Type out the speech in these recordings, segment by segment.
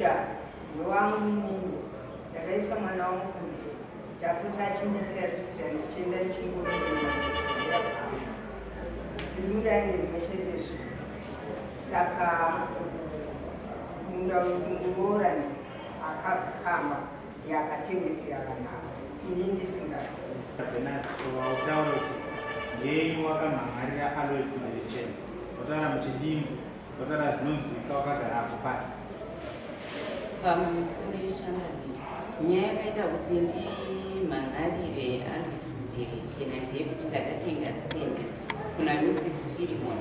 Buddha, Yuang, there is someone on Japutashi terrorists and Chingu. Trimura messages Saka Mundan Akapama, Yakatinisi Arana, Nindi Singers. Yeye wakamhangarira aloe sumericheni kutara muchidimbu kutara zvinonzwika wakagara apo pasi pamusoro yechanaviri nyaya yakaita kuti ndimhangarire aloe sumerichena ndeyekuti ndakatenga stendi kuna Mrs. Philemon.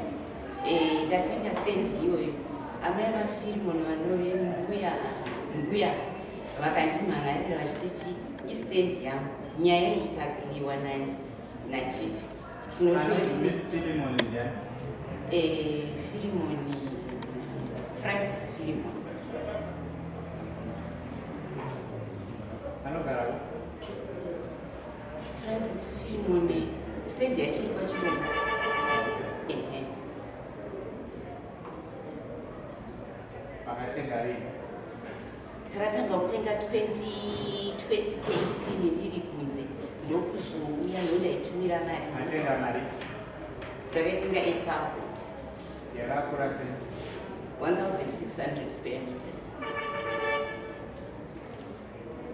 Ndatenga stendi iyoyo amai vaPhilemon vanove mbuya vakandimhangarira vachiti istendi yangu nyaya ikakliwa nachief Philemon Francis Philemon anogara Francis Philemon stendi yachiri kwachirungu vakatenga rini takatanga kutenga 2013 ndiri kunze ndokuzouya ndondaitumira mari matenga mari ndakaitenga 8,000 yakakura sei 1,600 square meters.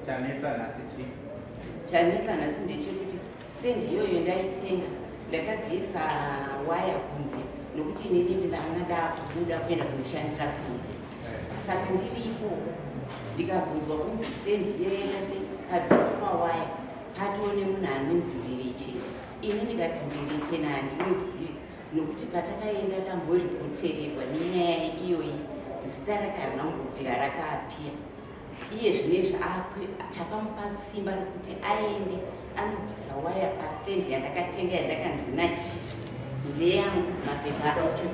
chanetsa nhasi chii chanetsa nhasi ndechekuti stendi iyoyo ndaitenga ndakaziisa waya kunze nokuti inini ndinanga ndakubuda kuenda kunoshandira kunze saka ndiripo ndikazonzwa kunzi stendi iyoenda se pabviswa waya patone munhu anonzi Mverichena. Ini ndikati Mverichena handinozivi nokuti patakaenda tamboripotererwa nenyaya iyoyi zita rake harina kungobvira rakaapia iye zvinezvi takamupa simba rekuti aende anobvisa waya pastendi yandakatenga yandakanzi nachief ndeyangu mapepa acho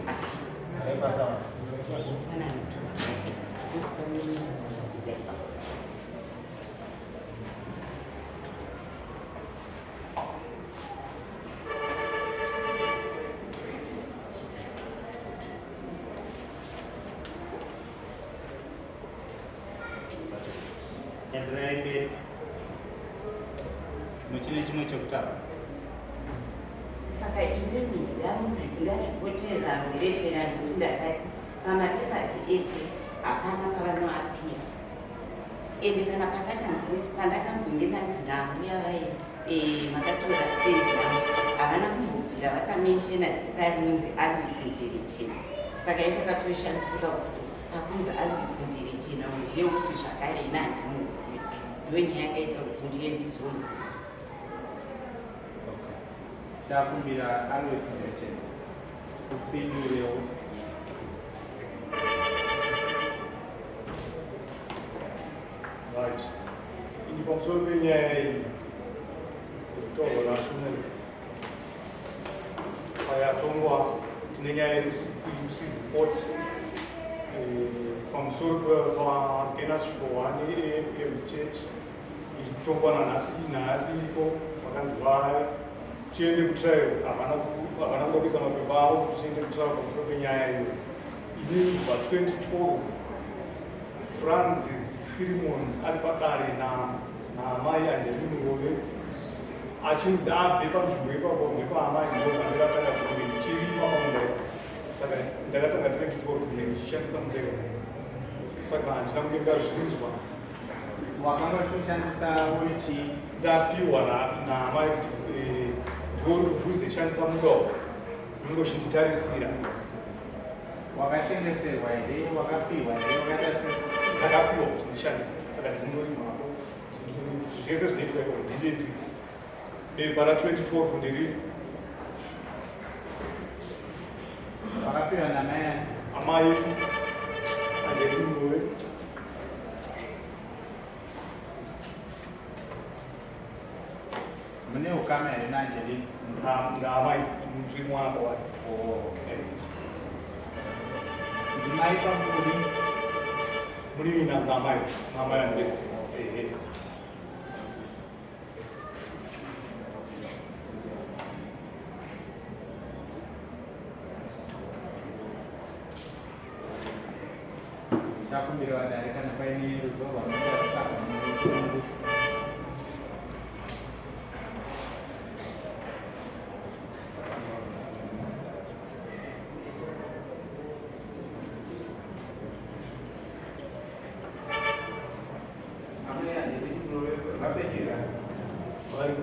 enderai mberi muchine chimwe chekutaura saka inini ndaripoterera Mverichena nekuti ndakati pamapepasi ese hapana pavanoapia ende kana patakanzi pandakambonge nanzi nambuya vai makatora stendi yangu havana kumbobvira vakameshena zita rinonzi Alois Mverichena. Saka itakatoshandisika kuti pakunzi Alois Mverichena ndiye upi zvakare ina handimuzivi ndiyo nyaya yakaita kuti ndiye ndizoni chakumbira Alois Mverichena kupindurewo right ini pamusoro penyaya iyi kutaurwa nasunere payatongwa tine nyaya yekusipoti pamusoro paenas showa neAFM church iri kutongwa nanhasi iripo vakanzi tiende kutrial havana kuda kuisa mapepa avo kuti tiende kutrial pamusoro penyaya iyo inini kubva 2012 Francis Philemon ari padare naamai Angelina Rove achinzi abve panzvimbo ipapo nepaamai ndopandakatanga kunge ndichirima pamunda saka ndakatanga 2012 kunge ndichishandisa mudeko saka handina kunge ndazvinzwa wakanga uchishandisa uchi ndapiwa naamai ndori kudhuze shandisa mudomo ndingochinditarisira wakatengeserwa here wakapiwa here wakaita sei ndakapiwa kuti ndishandise saka ndinorimapo zvese zvinoitwa ipo ndinde bepa ra2012 ndiriri wakapiwa namai ani amai Angelina mune ukama here naAngelina ndaamai ndiri mwana wake ndimai pamuri munini naamai andiri chakumbira padare kana paine ruzivo rwanoita kutsvaka musungu.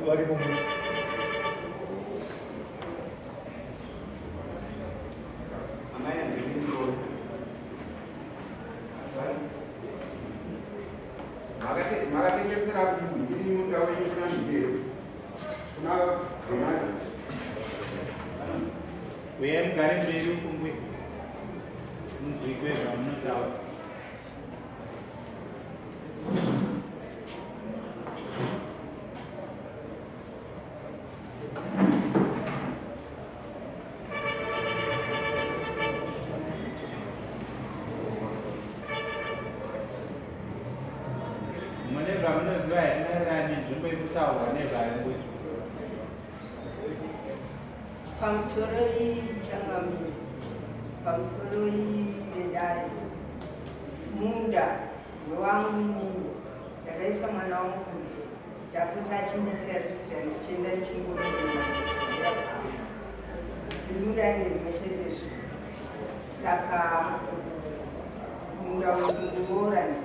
vari mumu makatengesera kuti munda wenyu kuna bonasi uyai mugare mberi ukungwe munzwikwe zvamunotaura. mune zvamunoziva here maererano nenzvimbo yekutaurwa nezvayo? pamusoro ichangamiro pamusoro yedare munda wewangu inini ndakaisa mwana wangu kunze takuti achindipira residence chienda chingomira tiri mundani rimwe chetezvo saka munda wekunguorani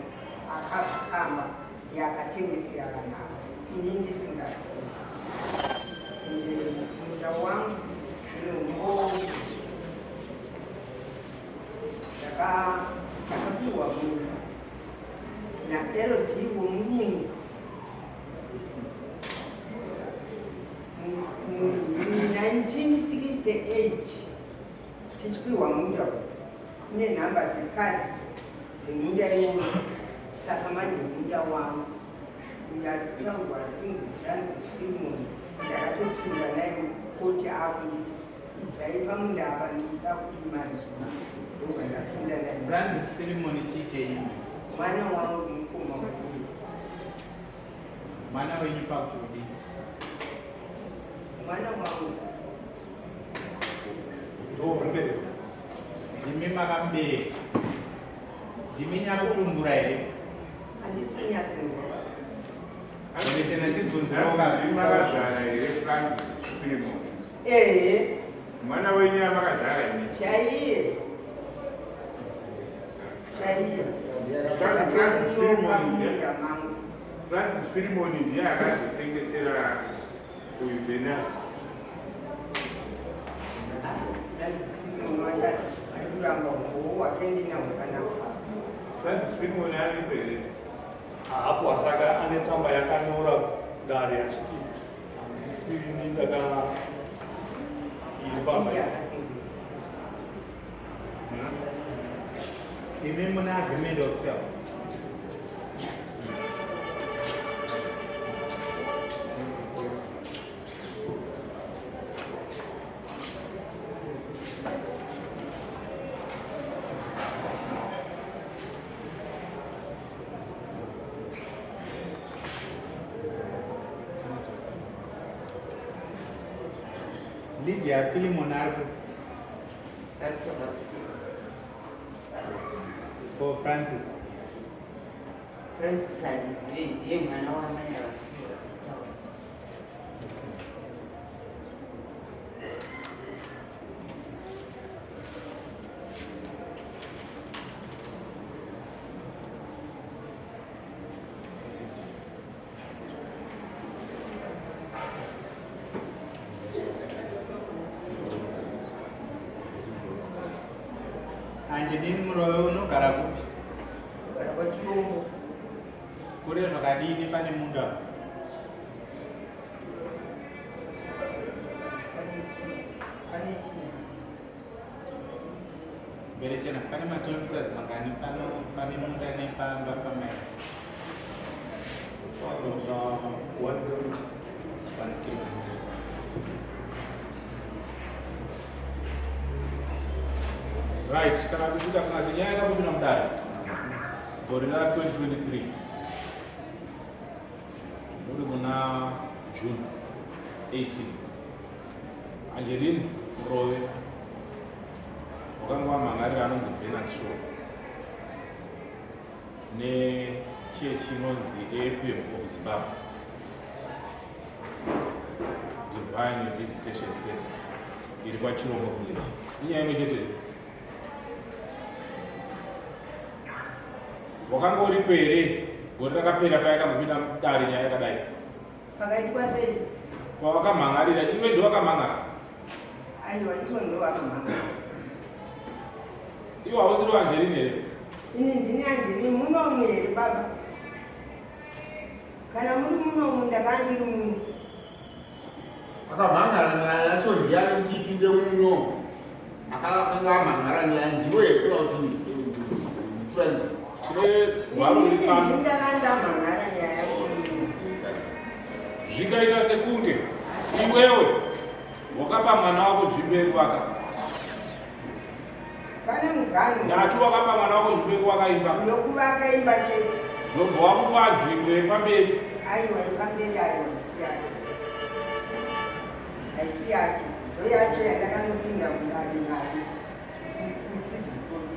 akakamba ndiakatengesera vanhu ava ini ndisingazi munda wangu nembo ndakapiwa munda naLD womuyungu mu1968 tichipiwa munda kune nhamba dzekadhi dzemunda iwoyo saka manje munda wangu uyataurwa kunzi Francis Freeman ndakatopinda naye koti akunditi ibvai pamunda apa ndikuda kuti manje ndobva ndapinda naye. Francis Freeman chicheyi? Mwana wangu mukoma wenyu. Mwana wenyu pakutodi? Mwana wangu ndomubereka. Ndimi makamubereka? Ndimi nyakutumbura here? handisi kunyatsongoa. Tena tibvunzira makazvara here Francis Freeman? Ehe. Mwana wenyu amakazvara ini? Chaiye. Francis Freeman ndiye akazotengesera uyu Venasi. Francis Freeman wacho ari kuramba mvuu wake ndinaukanaka. Francis Freeman aripo here? Hapo asaka ane tsamba yakanyora dare achiti handisini ndaka imi muna agreement of sale. Lydia Philemon Arbo. That's South Africa. For Francis. Francis handizivi ndiye mwana wamai vakura. Anjidini Murowe unogara kupi? Kugara kwaChirombo. Kure zvakadini pane munda? Pane china. Mberechena pane makilometers mangani pane munda nepamba pamai? 1 kilometer. 1 kilometer. Right, kana kusika kuna nyaya yakapinda mudare. Gore ra 2023. Muri muna June 18. Angeline Murowe wakanga wamhangarira anonzi Venus Show. nechinonzi AFM of Zimbabwe, Divine Visitation Center, iri kwaChirombo Village. Inyaya imwe chete. Wakanga uripo here gore rakapera paya kambopinda mudare nyaya yakadai? Pakaitwa sei? Pawakamhangarira iwe ndowakamhangara? Aiwa, ivo ndowakamhangara. Iwe hausiri waAngelina here? Ini ndini Angelina munomu here baba. Kana muri munomu ndakandiri muno. Akamhangara nyaya yacho ndiani kuti ipinde muno? Akanga amhangara nyaya ndiwo yekuda kuti friends. Ndakandamhangara nyaya zvikaita sekunge iwewe wakapa mwana wako nzvimbo yekuvaka. pane mugano Ndati wakapa mwana wako nzvimbo yekuvaka imba. yokuvaka imba chete. Ndobva wamupa nzvimbo yepamberi. Aiwa, yepamberi aiwa haisi yake. Ndo yacho yandakanopinda mudare nayo kucivil court.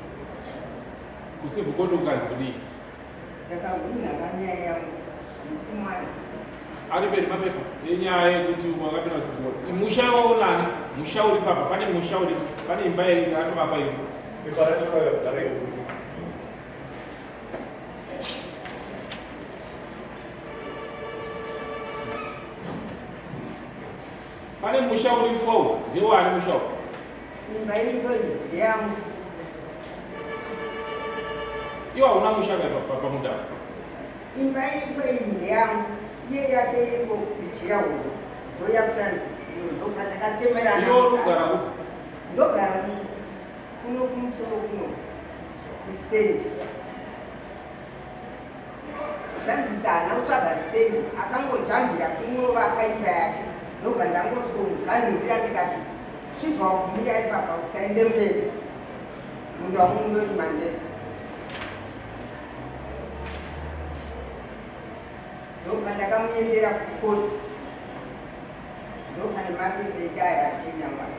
Kucivil court ukanzi kudii? Ndakahwina panyaya yangu nditi mwana Ari mberi mapepa enyaya yekuti wakapinda kucivil court. Musha iwowo nani? Musha uri papa. Pane musha uri, pane imba yakatovakwa iri. Pepa racho rakagara iri. Pane musha uripo, ndewani musha uyu? imba iripo iyi ndeyangu. Iwe hauna musha pamudhara? Imba iripo iyi ndeyangu. Iye yake iriko kuitira huno zoya Francis iyo ndopatakatemerana. Iwe unogara kupi? Ndogara kuno kumusoro kuno kustendi. Francis haana kutsvaga stendi, akangojambira kunovaka imba yake. Ndobva ndangosikomuganhirira ndikati chibva wagumira ipapa usaende mberi, munda wamundori Mandela. Ndobva ndakamuendera kukoti, ndopane mapepa edaya achinyamara.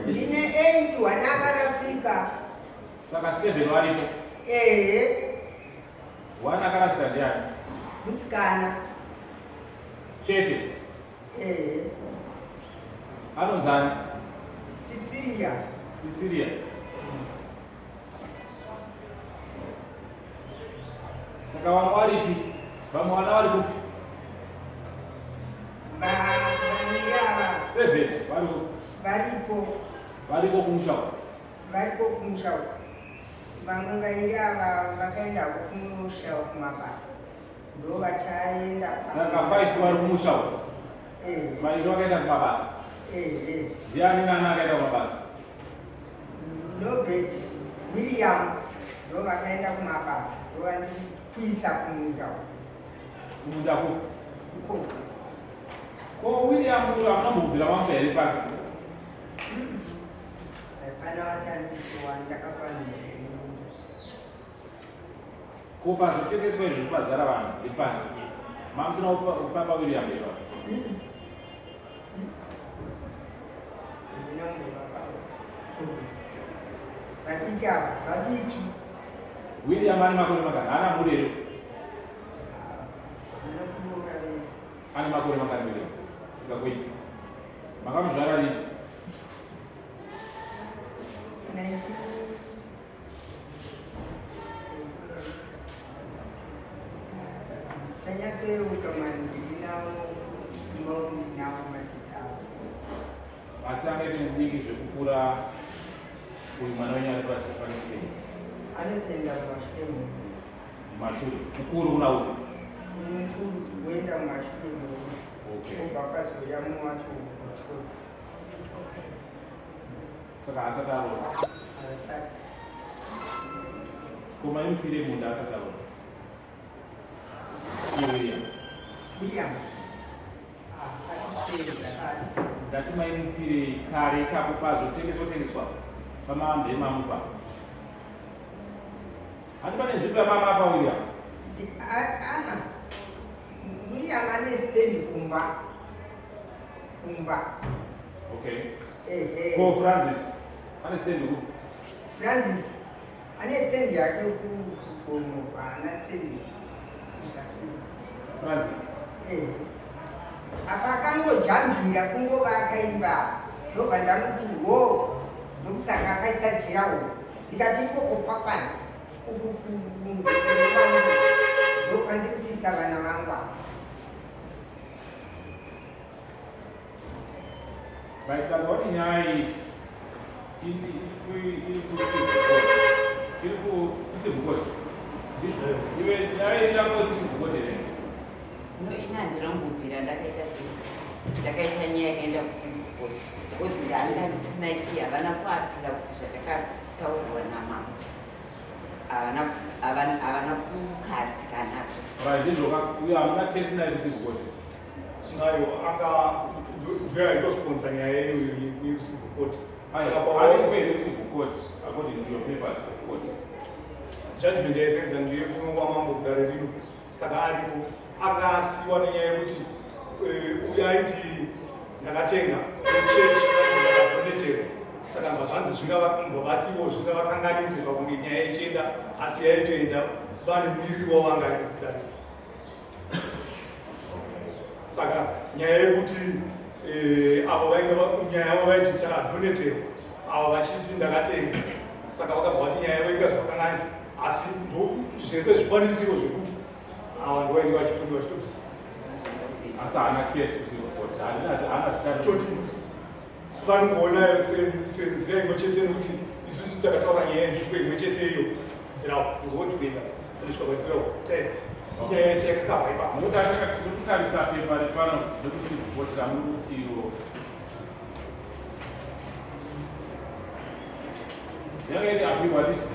Ndine 8 wana akarasika. Saka 7 varipo. Wana akarasika ndiani? Musikana. Chete. Anonzani? Cecilia. Cecilia. Saka vamwe varipi? Vamwe vana vari kupi? Vaviri ava 7 varipo. varipo. Variko kumusha uko? Variko kumusha uko. Vamwe vairi ava vakaenda kumusha kumabasa. Ndo vachaenda. Saka 5 vari kumusha uko? Vairi vakaenda kumabasa? Ndiani nani akaenda kumabasa? Nobert William ndo vakaenda kumabasa. Ndo vandikuisa kumunda uko. Kumunda kupi? Ikoko. Ko William uyo amunambobvira mamberi pake? Pana vatandiko vandakafanira. Ko pazvitengeswa izvi pazara vanhu ipani mamusina kupamba William eva? Vadiki ava vadiki. William ane makore makani? Haana murero? Vanokunyora vese. Ane makore makani William? Fika kwenyu? Makamuzvara rini? 19. Chanyatsoyeuka mani ndinawo imau ndinawo mateta avo. Asi angaite mudiki zvekupfuura uyu mwana wenyu ari panisei? Anotenda mumashure muno. Mumashure? Mukuru kuna uyu? Uyu mukuru kuenda mumashure muno. Obva kwazoya muwacho kutwa. Saka asati aona? Asati. Koma imupire munda asati aona? William. William. Atisei zvakare. ndati maimupire kare kapo pazotengeswa pamahamba emamupa handi pane nzvimbo yamama apa William William ane stendi kumba. okay ko Francis ane stendi ku Francis ane stendi yake kugomo ana stendi kusafuka Francis apa akangojambira kungova akaimba ndobva ndamuti wo ndokusaka akaisa jirawo ndikati ikoko kwakwana ndobva ndiri kuisa vana vangu vaitaza kuti nyaya iri kusivhukoti iwe nyaya iri yako iri kusivhukoti here ina ndirambobvira ndakaita nyaya yakaenda kusivhukoti kozi ndanga ndisina chii havana kuapira kuti zvatakataurirwa namama havana kukadzikanazvo uyo hamuna kesi naye kusivhukoti tinayo ndoyaitosponsa nyaya iyoyo yekusivhukoti kusivhukoti according to your papers court judgment yaisenza ndeyekuno wamambo kudare rino saka aripo akasiwa nenyaya yekuti uyaiti ndakatenga echechi ndakadonetera saka zvanzi zvingavativo zvingavakanganise pakunge nyaya ichienda asi yaitoenda vane miriri wavangari kudare saka nyaya yekuti avo nyaya yavo vaiti takadonetera avo vachiti ndakatenga saka vakabva vati nyaya yavo ikazvakanganisa asi zvese zvikwanisiro zvekuti ava ndovainge vachitonga vachitobvisa asi haana kesi kusivhukoti toti vanongoona senzira imwe chete nekuti isusu takataura nyaya yenzvimbo imwe chete iyo nzira ngoti kuenda kusvika kwa12 nyaya yese yakakabva ipapo nokuti atakatitarisa pepa ripano rekusivhukoti ramuri kutiro yanga iri apiwa diti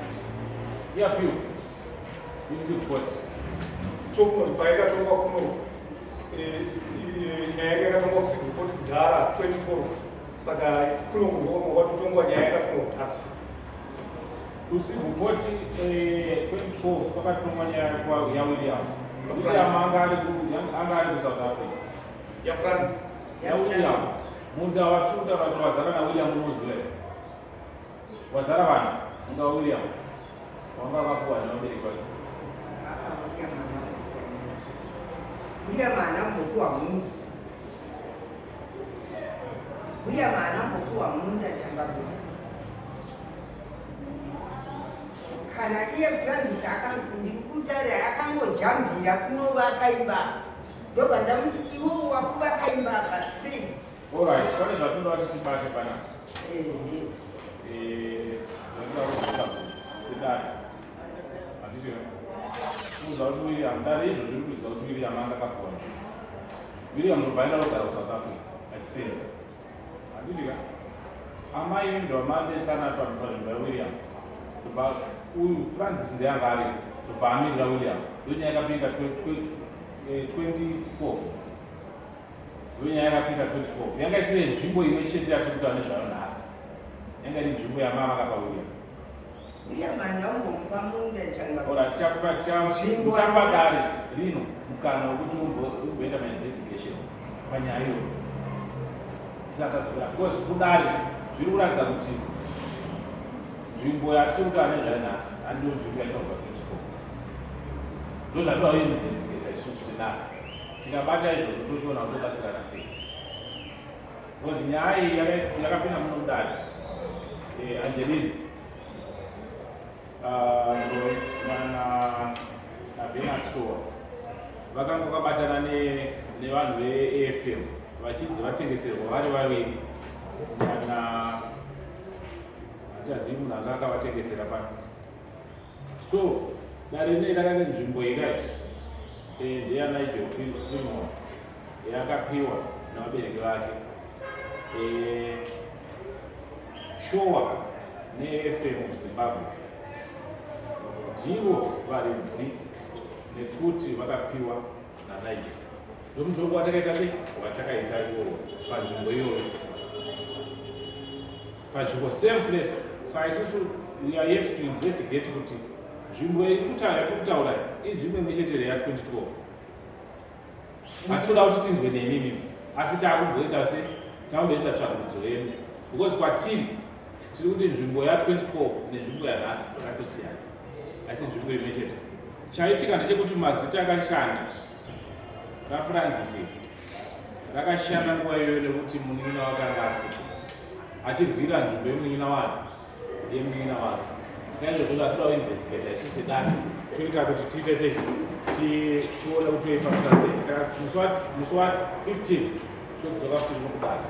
iapiwa ikusivhukoti tokunoti paikatongwa kuno nyaya yake yakatongwa kusivhukoti kudhara 2012 saka kuno kunhu kwatotongwa nyaya yakatongwa kudhara kusivhukoti 2012 kwakatongwa nyaya yaWilliam anga ari kuSouth Africa yaFrancis yaWilliam munda watuta vanhu wazara naWilliam unoziva wazara vanhu munda waWilliam wanga wakapuwa nevabereki vake William anambokuwa munhu William anambokuwa munda changabuda kana iye Francis akanzi ndiri kutaura akangojambira kunova akaimba ndobva ndamuti iwo wakuva akaimba apa sei alright pane zvatoda kuti tibate pana sedare handiti kuuza kuti William dare izvo zviri kuziva kuti William anga akakona William ndobva aenda kugara kuSouth Africa achisenza handiti amai ndomabetsana panzvimbo yaWilliam kubva uyu Francis ndeyanga ari kubva amirira William ndonyaya yakapinda 2012 ndonyaya yakapinda 2012 yanga isiri nzvimbo imwe chete yatiri kutaura nezvayo nhasi yanga iri nzvimbo yamama kapa William andambomupa munda tichapa dare rino mukana wekuti umboenda mainvestigations panyaya iyoyo tisakadzokera because kudare zviri kuratidza kuti nzvimbo yatiri kutaura nezvayo nhasi handiyo nzvimbo yataurwa 2012 ndo zvatoda kuinvestigata isusu senaro tikabata izvozvo totiona kuti tobatsirana sei because nyaya iyi yakapinda muno kudare Angelini naBenastor vakanga vakabatana nevanhu veAFM vachidzi vatengeserwa vari vaviri hatizivi munhu anga akavatengesera pano so dare rinei rakanga nzvimbo ikai ndeyaNigel Fillmore yakapiwa navabereki vake Showa neFM muZimbabwe ndivo varidzi nekuti vakapiwa naNigel ndomutongo watakaita sei watakaita iwowo panzvimbo iyoyo panzvimbo same place. Saka isusu we are yet to investigate kuti nzvimbo yatiri kutaura inzvimbo imwe chete ya2012. Asi toda kuti tinzwe nemimi, asi takumboita se takumboisa tsvagurudzo yedu, because kwatiri tiri kuti nzvimbo ya2012 nenzvimbo yanhasi yakatosiyana, asi nzvimbo imwe chete. Chaitika ndechekuti mazita akashanda, raFrancis rakashanda nguva iyoyo nekuti munin'ina wakanga asika achirwira nzvimbo yemunin'ina wake. Saka izvozvo zvatoda kuinvestigata isu sedare toita kuti tiite sei tione kuti toifambisa sei. Saka musi wa15 tokudzoka kuti tinokudaro